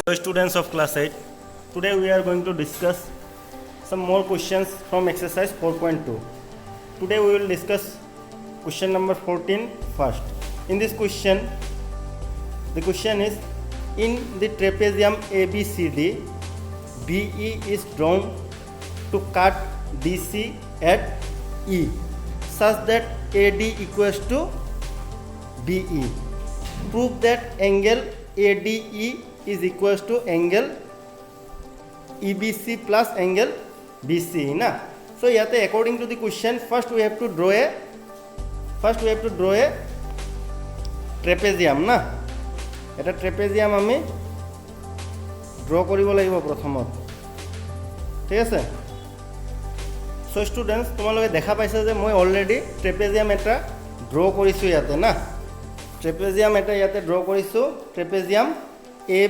Students of class 8, today we are going to discuss some more questions from exercise 4.2. Today we will discuss question number 14 first. In this question, the question is, in the trapezium ABCD, BE is drawn to cut DC at E such that AD equals to BE. Prove that angle ADE is equals to angle EBC plus angle BC na. So yate according to the question, first we have to draw a trapezium na. Eta trapezium ami draw koribo lagibo prothomot. ঠিক আছে? So students, তোমালোকে দেখা পাইছা যে মই already trapezium এটা draw কৰিছো ইয়াতে না. trapezium এটা ইয়াতে draw কৰিছো, trapezium A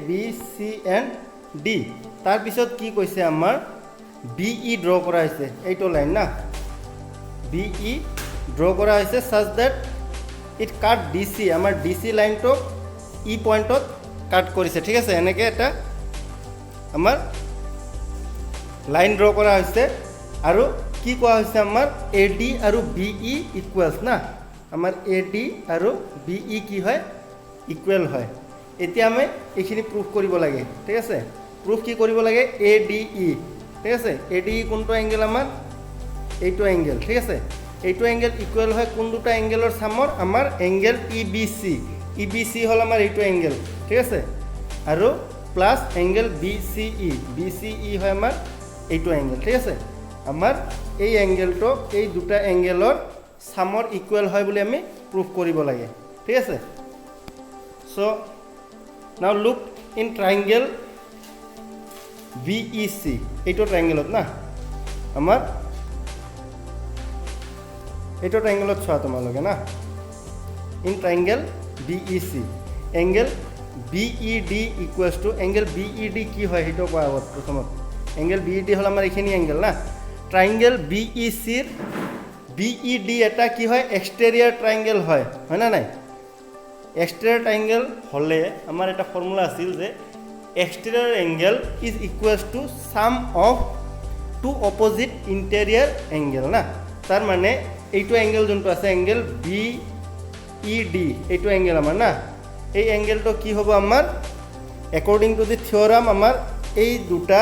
B C and D. তার পিছত কি কইছে আমার BE ড্র করা হয়েছে, এইটো লাইন না, BE ড্র করা হয়েছে such that it cut DC, আমার DC লাইনটো E পয়েন্টত কাট কৰিছে, ঠিক আছে? এনেকে এটা আমাৰ লাইন ড্ৰ কৰা হয়েছে আৰু কি কোৱা হৈছে আমাৰ AD আৰু BE ইকুয়ালস না, আমাৰ AD আৰু BE কি হয়, ইকুৱেল হয়। এতিয়া আমি এইখিনি প্ৰুফ কৰিব লাগে, ঠিক আছে? প্ৰুফ কি কৰিব লাগে, ADE, ঠিক আছে? ADE কোনটো এংগেল আমাৰ, এইটো এংগেল, ঠিক আছে? এইটো এংগেল ইকুৱেল হয় কোন দুটা এংগেলৰ সামৰ, আমাৰ এংগেল EBC, EBC হল আমাৰ এইটো এংগেল, ঠিক আছে? আৰু প্লাস এংগেল BCE, BCE হয় আমাৰ এইটো এংগেল, ঠিক আছে? আমাৰ এই এংগেলটো এই দুটা এংগেলৰ সামৰ ইকুৱেল হয় বুলি আমি প্ৰুফ কৰিব লাগে, ঠিক আছে? So now look in triangle VEC, এইটো ট্রায়াঙ্গেলত না, আমার এইটো ট্রায়াঙ্গেলত চোৱা তোমালোকে না, in triangle VEC angle BED equals to angle BED কি হয় সেইটো কোৱা আগত প্ৰথমত, angle BED হল আমাৰ এইখিনি এংগেল না, triangle BEC ৰ BED এটা কি হয়, এক্সটেৰিয়ৰ ট্ৰায়াঙ্গেল হয়, হয় না নাই? এক্সটেৰিয়ৰ ট্ৰায়াঙ্গেল হলে আমাৰ এটা ফৰ্মুলা আছিল যে exterior angle is equals to sum of two opposite interior angle না, তার মানে এইটো এংগেল যোনটো আছে এংগেল BED, এইটো এংগেল আমাৰ না, এই এংগেলটো কি হ'ব আমাৰ according to the theorem আমাৰ এই দুটা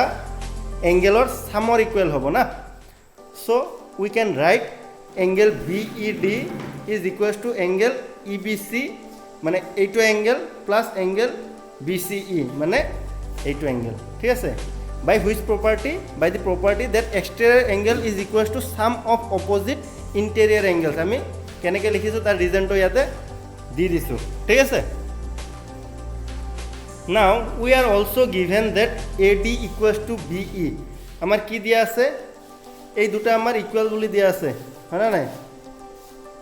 এংগেলৰ সামৰ ইকুৱেল হ'ব না। so we can write angle BED is equals to angle EBC, মানে এইটো এংগেল প্লাস এংগেল BCE, মানে এইটো এংগেল, ঠিক আছে? By which property, by the property that exterior angle is equals to sum of opposite interior angles. আমি কেনেকৈ লিখিছোঁ তাৰ ৰিজনটো ইয়াতে দি দিছোঁ, ঠিক আছে? Now we are also given that AD equals to BE, আমার কি দিয়া আছে, এই দুটা আমার ইকুয়াল বুলি দিয়া আছে, হয় না নাই?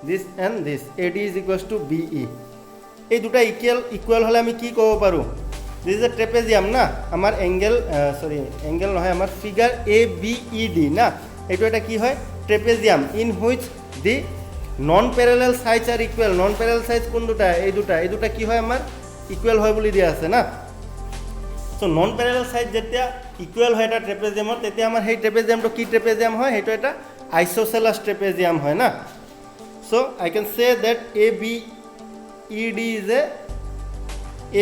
This and this, AD is equals to BE, এই দুটা ইকুয়াল হলে আমি কি ক'ব পাৰোঁ, দিস ইজ এ ট্রেপেজিয়াম না, আমার এংগেল এংগেল নহয়, আমার ফিগার ABED না, এইটো এটা কি হয়, trapezium in which the non parallel sides are equal. Non parallel sides কোন দুটা, এই দুটা কি হয়, আমার ইকুয়াল হয় বুলি দিয়া আছে না। সো নন প্যারালাল সাইড যেতিয়া ইকুয়াল হয় এটা ট্রেপেজিয়ামত, তেতিয়া আমাৰ সেই ট্রেপেজিয়ামটো কি ট্রেপেজিয়াম হয়, সেইটো এটা আইসোসেলাস ট্রেপেজিয়াম হয় না। So I can say that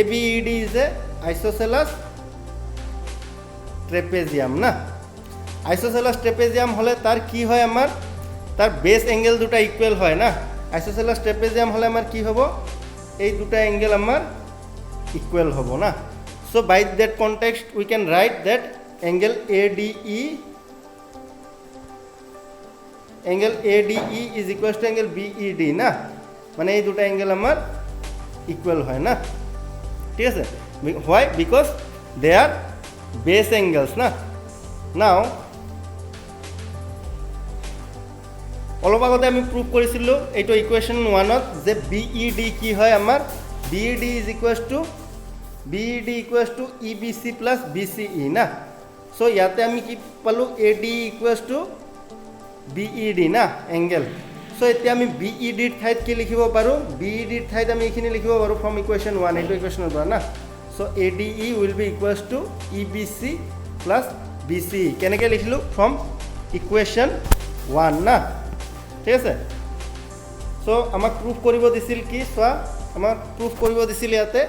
ABED is a isosceles trapezium না। isosceles trapezium হলে তার কি হয়, আমার তার বেস এঙ্গেল দুটা ইকুয়াল হয় না। isosceles trapezium হলে আমার কি হব, এই দুটা এঙ্গেল আমার ইকুয়াল হব না। So by that context we can write that angle ADE is equals to angle BED না, মানে এই দুটা এঙ্গেল আমার ইকুয়াল হয় না, ঠিক আছে? Why, because they are base angles না। নাও অলপ আগতে আমি প্ৰুভ কৰিছিলোঁ এইটো ইকুৱেশ্যন 1ত যে BED কি হয়, আমাৰ BED is equals to EBC plus BCE না। সো ইয়াতে আমি কি পালোঁ AD ইকুৱেলছ টু BED না এংগেল। সো এতিয়া আমি BEDৰ ঠাইত কি লিখিব পাৰোঁ BEDৰ ঠাইত আমি এইখিনি লিখিব পাৰোঁ ফ্ৰম ইকুৱেশ্যন 1 এইটো ইকুৱেশ্যনৰ পৰা না। So ADE will be equals to EBC plus BCE কেনেকৈ লিখিলোঁ ফ্ৰম ইকুৱেশ্যন 1 না ঠিক আছে। সো আমাক প্ৰুফ কৰিব দিছিল কি চোৱা আমাক প্ৰুফ কৰিব দিছিল ইয়াতে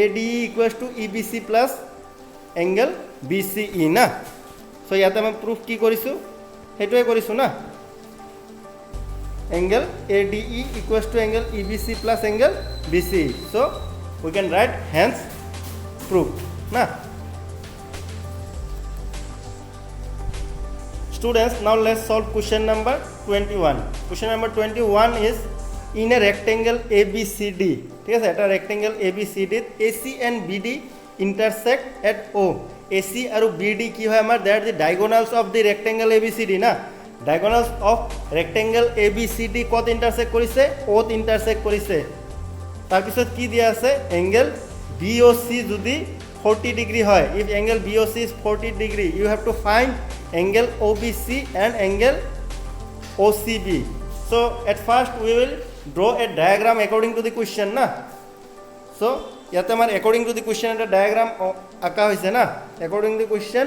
ADE equals to EBC plus angle BCE না। সো ইয়াতে আমি প্ৰুফ কি কৰিছোঁ সেইটোৱে কৰিছোঁ না angle ADE equals to angle EBC plus angle BCE. So we can write hence proof na. Students, now let's solve question number 21. Question number 21 is in a rectangle ABCD ঠিক আছে এটা rectangle ABCD AC and BD intersect at O. AC আৰু BD কি হয় আমাৰ they are the diagonals of the rectangle ABCD না। diagonals of rectangle ABCD কত intersect কৰিছে O ত intersect কৰিছে। তাৰপিছত কি দিয়া আছে angle BOC যদি 40 degree হয় if angle BOC is 40 degree you have to find angle OBC and angle OCB. So at first we will draw a diagram according to the question na. So ইয়াতে আমাৰ according to the question এটা diagram আঁকা হৈছে না according to the question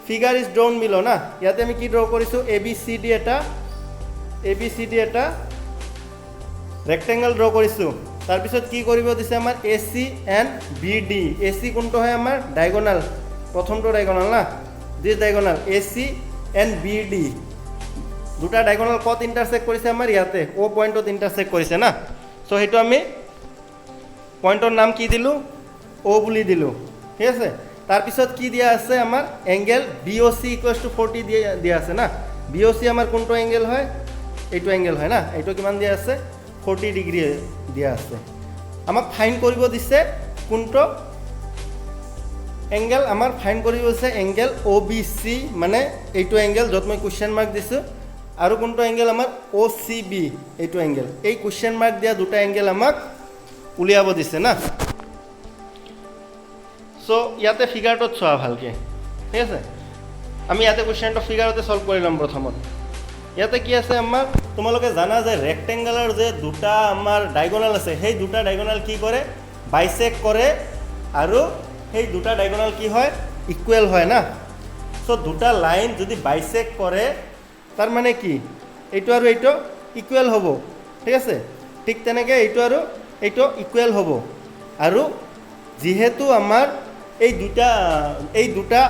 figure is drawn below na. ইয়াতে আমি কি draw কৰিছোঁ ABCD এটা rectangle draw কৰিছোঁ। তাৰপিছত কি কৰিব দিছে আমাৰ AC and BD AC কোনটো হয় আমাৰ diagonal প্ৰথমটো diagonal না this diagonal AC and BD দুটা diagonal কত intersect কৰিছে আমাৰ ইয়াতে O পইণ্টত intersect কৰিছে না। সো হেতু আমি পইণ্টৰ নাম কি দিলোঁ O বুলি দিলোঁ ঠিক আছে। তাৰপিছত কি দিয়া আছে আমাৰ এংগেল BOC ইকুৱেলছ টু 40 দিয়া আছে না। BOC আমাৰ কোনটো এংগেল হয় এইটো এংগেল হয় না এইটো কিমান দিয়া আছে 40 ডিগ্ৰী দিয়া আছে। আমাক ফাইন কৰিব দিছে কোনটো এংগেল আমাৰ ফাইন কৰিব দিছে এংগেল OBC মানে এইটো এংগেল য'ত মই কুৱেশ্যন মাৰ্ক দিছোঁ আৰু কোনটো এংগেল আমাৰ OCB এইটো এংগেল এই কুৱেশ্যন মাৰ্ক দিয়া দুটা এংগেল আমাক উলিয়াব দিছে না। সো ইয়াতে ফিগাৰটোত চোৱা ভালকৈ ঠিক আছে আমি ইয়াতে কুৱেশ্যনটো ফিগাৰতে সলভ কৰি ল'ম। প্ৰথমত ইয়াতে কি আছে আমাৰ তোমালোকে জানা যে ৰেক্টেংগলৰ যে দুটা আমাৰ ডায়গনাল আছে সেই দুটা ডায়গনাল কি কৰে বাইসেক্ট কৰে আৰু সেই দুটা ডায়গনাল কি হয় ইকুৱেল হয় না। সো দুটা লাইন যদি বাইসেক্ট কৰে তাৰ মানে কি এইটো আৰু এইটো ইকুৱেল হ'ব ঠিক আছে। ঠিক তেনেকৈ এইটো আৰু এইটো ইকুৱেল হ'ব আৰু যিহেতু আমাৰ এই দুটা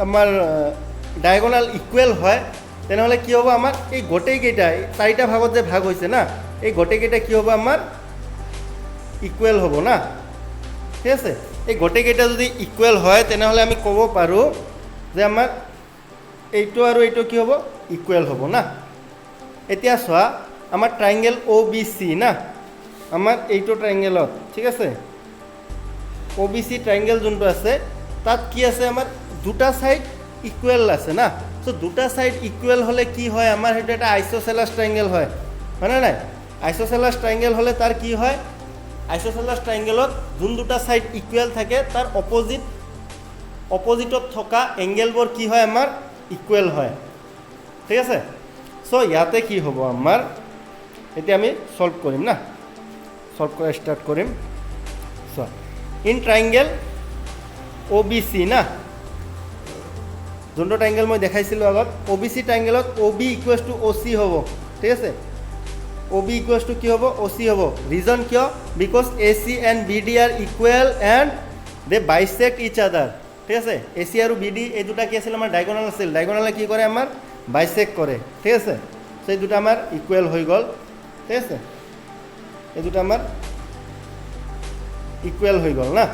আমাৰ ডায়গনাল ইকুৱেল হয় তেনেহ'লে কি হ'ব আমাৰ এই গোটেইকেইটা চাৰিটা ভাগত যে ভাগ হৈছে না এই গোটেইকেইটা কি হ'ব আমাৰ ইকুৱেল হ'ব না ঠিক আছে। এই গোটেইকেইটা যদি ইকুৱেল হয় তেনেহ'লে আমি ক'ব পাৰোঁ যে আমাৰ এইটো আৰু এইটো কি হ'ব ইকুৱেল হ'ব না। এতিয়া চোৱা আমাৰ ট্ৰাইংগেল OBC না আমাৰ এইটো ট্ৰাইংগেলত ঠিক আছে OBC ট্ৰাইংগেল যোনটো আছে তাত কি আছে আমাৰ দুটা সাইড ইকুৱেল আছে না। সো দুটা সাইড ইকুৱেল হ'লে কি হয় আমাৰ সেইটো এটা আইসোসেলাস ট্ৰাইংগেল হয় হয়নে নাই। আইসোসেলাস ট্ৰাইংগেল হ'লে তাৰ কি হয় আইসোসেলাস ট্ৰাইংগেলত যোন দুটা সাইড ইকুৱেল থাকে তাৰ অপজিটত থকা এংগেলবোৰ কি হয় আমাৰ ইকুৱেল হয় ঠিক আছে। সো ইয়াতে কি হ'ব আমাৰ এতিয়া আমি সলভ কৰিম না সলভ কৰা ষ্টাৰ্ট কৰিম। চোৱা ইন ট্ৰাইংগেল OBC না যোনটো ট্ৰাইংগেল মই দেখাইছিলোঁ আগত OBC ট্ৰাইংগেলত OB equals to OC হ'ব ঠিক আছে। OB ইকুৱেলছ টু কি হ'ব OC হ'ব। ৰিজন কিয় because AC and BD R equal and De bisect ইচ আদাৰ ঠিক আছে। AC আৰু BD এই দুটা কি আছিল আমাৰ ডায়গনাল আছিল ডায়গনালে কি কৰে আমাৰ বাইসেক্ট কৰে ঠিক আছে। সো এই দুটা আমাৰ ইকুৱেল হৈ গ'ল ঠিক আছে এই দুটা আমাৰ ইকুৱেল হৈ গ'ল না।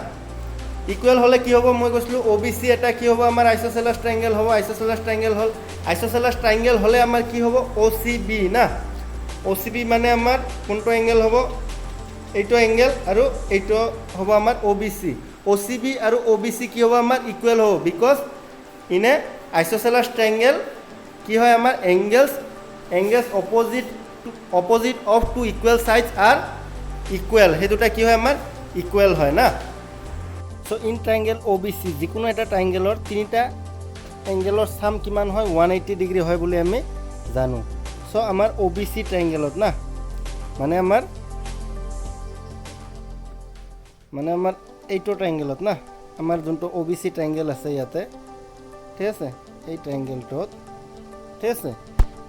ইকুৱেল হ'লে কি হ'ব মই কৈছিলোঁ OBC এটা কি হ'ব আমাৰ আইসোসেলাস ট্ৰাইংগেল হ'ব আইসোসেলাস ট্ৰাইংগেল হ'ল আইসোসেলাস ট্ৰাইংগেল হ'লে আমাৰ কি হ'ব OCB না। OCB মানে আমাৰ কোনটো এংগেল হ'ব এইটো এংগেল আৰু এইটো হ'ব আমাৰ OBC OCB আৰু OBC কি হ'ব আমাৰ ইকুৱেল হ'ব because in a isosceles triangle কি হয় আমাৰ angles opposite of two equal sides are equal সেই দুটা কি হয় আমাৰ ইকুৱেল হয় না। সো ইন ট্ৰাইংগেল OBC যিকোনো এটা ট্ৰাইংগেলৰ তিনিটা এংগেলৰ সাম কিমান হয় 180 ডিগ্ৰী হয় বুলি আমি জানো সো আমাৰ OBC ট্ৰাইংগেলত না মানে আমাৰ এইটো ট্ৰাইংগেলত না আমাৰ যোনটো OBC ট্ৰাইংগেল আছে ইয়াতে ঠিক আছে এই ট্ৰাইংগেলটোত ঠিক আছে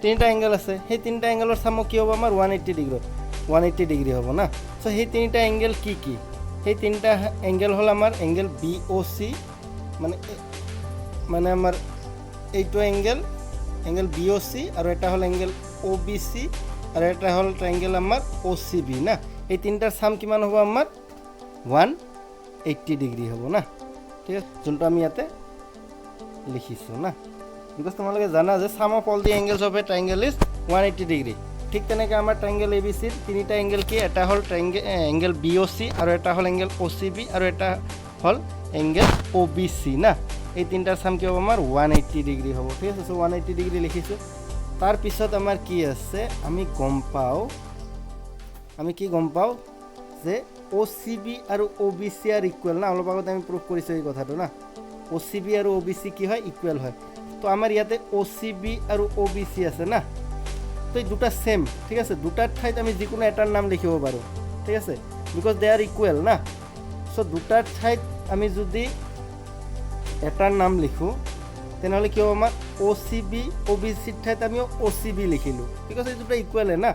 তিনিটা এংগেল আছে সেই তিনিটা এংগেলৰ সাম কি হ'ব আমাৰ 180 ডিগ্ৰী হ'ব না সো সেই তিনিটা এংগেল কি সেই তিনিটা এংগেল হ'ল আমাৰ এংগেল BOC মানে আমাৰ এইটো এংগেল BOC আৰু এটা হ'ল এংগেল OBC আৰু এটা হ'ল ট্ৰাইংগেল আমাৰ OCB না এই তিনিটাৰ সাম কিমান হ'ব আমাৰ 180 ডিগ্ৰী হ'ব না ঠিক আছে যোনটো আমি ইয়াতে লিখিছোঁ না বিকজ তোমালোকে জানা যে sum of all the angles of a triangle is 180 degree ঠিক তেনেকৈ আমাৰ ট্ৰাইংগেল ABCৰ তিনিটা এংগেল কি এটা হ'ল এংগেল BOC আৰু এটা হ'ল এংগেল OCB আৰু এটা হ'ল এংগেল OBC না এই তিনিটাৰ সাম কি হ'ব আমাৰ 180 ডিগ্ৰী হ'ব ঠিক আছে সো 180 ডিগ্ৰী লিখিছোঁ তাৰপিছত আমাৰ কি আছে আমি কি গম পাওঁ যে OCB আৰু OBC আৰ ইকুৱেল না অলপ আগতে আমি প্ৰুভ কৰিছোঁ এই কথাটো না OCB আৰু OBC কি হয় ইকুৱেল হয় তো আমাৰ ইয়াতে OCB আৰু OBC আছে না তো এই দুটা সেম ঠিক আছে দুটাৰ ঠাইত আমি যিকোনো এটাৰ নাম লিখিব পাৰোঁ ঠিক আছে বিকজ দে আৰ ইকুৱেল না সো দুটাৰ ঠাইত আমি যদি এটাৰ নাম লিখোঁ তেনেহ'লে কি হ'ব আমাৰ OCB OBCৰ ঠাইত আমি OCB লিখিলোঁ বিকজ এই দুটা ইকুৱেলে না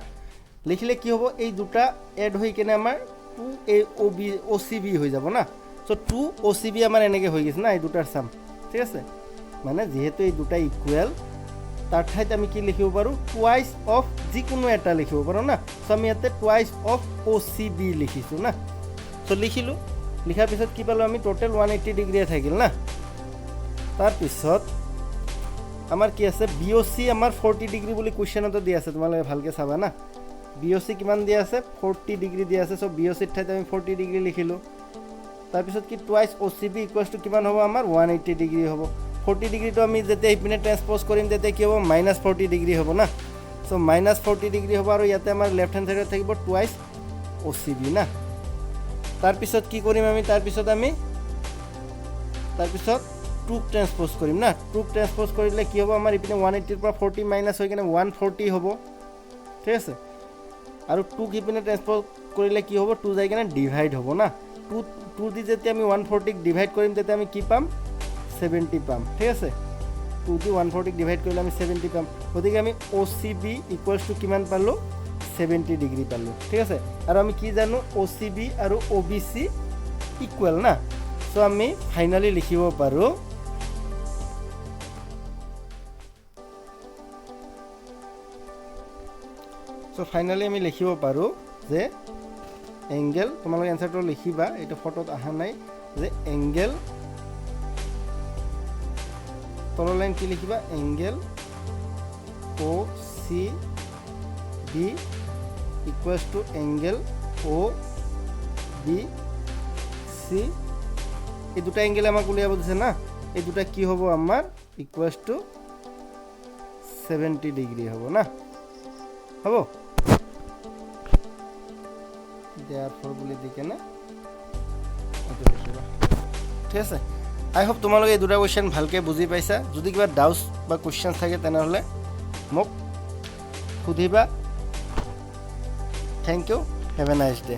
লিখিলে কি হ'ব এই দুটা এড হৈ কিনে আমাৰ 2OCB হৈ যাব না সো 2OCB আমাৰ এনেকৈ হৈ গৈছে না এই দুটাৰ সাম ঠিক আছে মানে যিহেতু এই দুটা ইকুৱেল তাৰ ঠাইত আমি কি লিখিব পাৰোঁ টুৱাইচ অফ যিকোনো এটা লিখিব পাৰোঁ না সো আমি ইয়াতে টুৱাইচ অফ OCB লিখিছোঁ না সো লিখিলোঁ লিখাৰ পিছত কি পালোঁ আমি টোটেল 180 ডিগ্ৰীয়ে থাকিল না তাৰপিছত আমাৰ কি আছে BOC আমাৰ 40 ডিগ্ৰী বুলি কুৱেশ্যনতো দিয়া আছে তোমালোকে ভালকৈ চাবা না BOC কিমান দিয়া আছে 40 ডিগ্ৰী দিয়া আছে সো BOCৰ ঠাইত আমি 40 ডিগ্ৰী লিখিলোঁ তাৰপিছত কি টুৱাইচ OCB ইকুৱেলছ টু কিমান হ'ব আমাৰ 180 ডিগ্ৰী হ'ব 40 ডিগ্ৰীটো আমি যেতিয়া ইপিনে ট্ৰান্সপ'জ কৰিম তেতিয়া কি হ'ব -40 ডিগ্ৰী হ'ব না সো -40 ডিগ্ৰী হ'ব আৰু ইয়াতে আমাৰ লেফ্ট হেণ্ড ছাইডত থাকিব টুৱাইচ OCB না তাৰপিছত কি কৰিম আমি তাৰপিছত 2 ট্ৰান্সপ'জ কৰিম না 2 ট্ৰান্সপ'জ কৰিলে কি হ'ব আমাৰ ইপিনে 180ৰ পৰা 40 মাইনাছ হৈ কিনে 140 হ'ব ঠিক আছে আৰু 2 ইপিনে ট্ৰান্সপ'জ কৰিলে কি হ'ব 2 যাই কিনে ডিভাইড হ'ব না 2 দি যেতিয়া আমি 140ক ডিভাইড কৰিম তেতিয়া আমি কি পাম 70 পাম ঠিক আছে 2 দি 140ক ডিভাইড কৰিলে আমি 70 পাম গতিকে আমি OCB ইকুৱেলছ টু কিমান পালোঁ 70 ডিগ্ৰী পালোঁ ঠিক আছে আৰু আমি কি জানো OCB আৰু OBC ইকুৱেল না সো আমি ফাইনালি লিখিব পাৰোঁ সো ফাইনালি আমি লিখিব পাৰোঁ যে এংগেল তোমালোকে এনসাৰটো লিখিবা এইটো ফটোত অহা নাই যে এংগেল তলৰ লাইন কি লিখিবা angle OCB equals to angle OBC এই দুটা এংগেল আমাক উলিয়াব দিছে না এই দুটা কি হ'ব আমাৰ ইকুৱেলছ টু 70 ডিগ্ৰী হ'ব না হ'ব therefore বুলি দি কেনে এইটো লিখিবা ঠিক আছে আই হোপ তোমালোকে এই দুটা কুৱেশ্যন ভালকৈ বুজি পাইছা যদি কিবা ডাউটছ বা কুৱেশ্যন থাকে তেনেহ'লে মোক সুধিবা thank you have a nice day